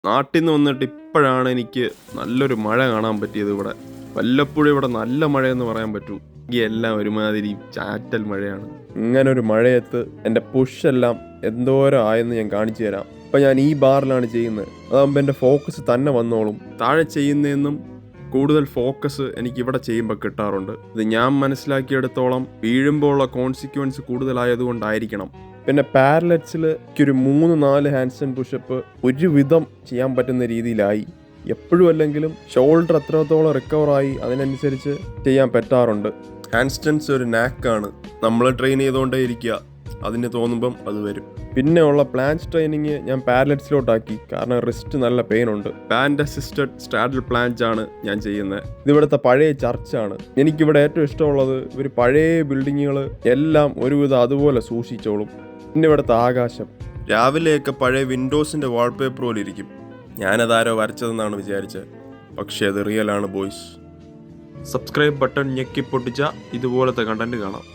നാട്ടിൽ നിന്ന് വന്നിട്ട് ഇപ്പോഴാണ് എനിക്ക് നല്ലൊരു മഴ കാണാൻ പറ്റിയത് ഇവിടെ. വല്ലപ്പോഴും ഇവിടെ നല്ല മഴയെന്ന് പറയാൻ പറ്റൂ. ഈ എല്ലാം ഒരുമാതിരി ചാറ്റൽ മഴയാണ്. ഇങ്ങനൊരു മഴയത്ത് എൻ്റെ പുഷെല്ലാം എന്തോരം ആയെന്ന് ഞാൻ കാണിച്ചു തരാം. ഇപ്പം ഞാൻ ഈ ബാറിലാണ് ചെയ്യുന്നത്. അതാകുമ്പോൾ എൻ്റെ ഫോക്കസ് തന്നെ വന്നോളും. താഴെ ചെയ്യുന്നതെന്നും കൂടുതൽ ഫോക്കസ് എനിക്ക് ഇവിടെ ചെയ്യുമ്പോൾ കിട്ടാറുണ്ട്. ഇത് ഞാൻ മനസ്സിലാക്കിയെടുത്തോളം വീഴുമ്പോൾ ഉള്ള കോൺസിക്വൻസ് കൂടുതലായതുകൊണ്ടായിരിക്കണം. പിന്നെ പാരലറ്റ്സിൽ ഒരു 3-4 ഹാൻഡ്സ്റ്റാൻഡ് പുഷപ്പ് ഒരുവിധം ചെയ്യാൻ പറ്റുന്ന രീതിയിലായി. എപ്പോഴും അല്ലെങ്കിലും ഷോൾഡർ എത്രത്തോളം റിക്കവറായി അതിനനുസരിച്ച് ചെയ്യാൻ പറ്റാറുണ്ട്. ഹാൻഡ്സ്റ്റാൻഡ്സ് ഒരു നാക്കാണ്. നമ്മൾ ട്രെയിൻ ചെയ്തുകൊണ്ടേ ഇരിക്കുക, അതിന് തോന്നുമ്പം അത് വരും. പിന്നെ ഉള്ള പ്ലാഞ്ച് ട്രെയിനിങ് ഞാൻ പാരലറ്റ്സിലോട്ടാക്കി, കാരണം റിസ്റ്റ് നല്ല പെയിൻ ഉണ്ട്. ബാൻഡ് അസിസ്റ്റഡ് സ്ട്രാഡൽ പ്ലാഞ്ച് ആണ് ഞാൻ ചെയ്യുന്നത്. ഇതിവിടുത്തെ പഴയ ചർച്ചാണ്. എനിക്കിവിടെ ഏറ്റവും ഇഷ്ടമുള്ളത് ഇവർ പഴയ ബിൽഡിങ്ങുകൾ എല്ലാം ഒരുവിധം അതുപോലെ സൂക്ഷിച്ചോളും. പിന്നെ ഇവിടുത്തെ ആകാശം രാവിലെയൊക്കെ പഴയ വിൻഡോസിൻ്റെ വാൾപേപ്പർ പോലെ ഇരിക്കും. ഞാനതാരോ വരച്ചതെന്നാണ് വിചാരിച്ചത്, പക്ഷേ അത് റിയൽ ആണ് ബോയ്സ്. സബ്സ്ക്രൈബ് ബട്ടൺ ഞെക്കി പൊട്ടിച്ചാൽ ഇതുപോലത്തെ കണ്ടന്റ് കാണാം.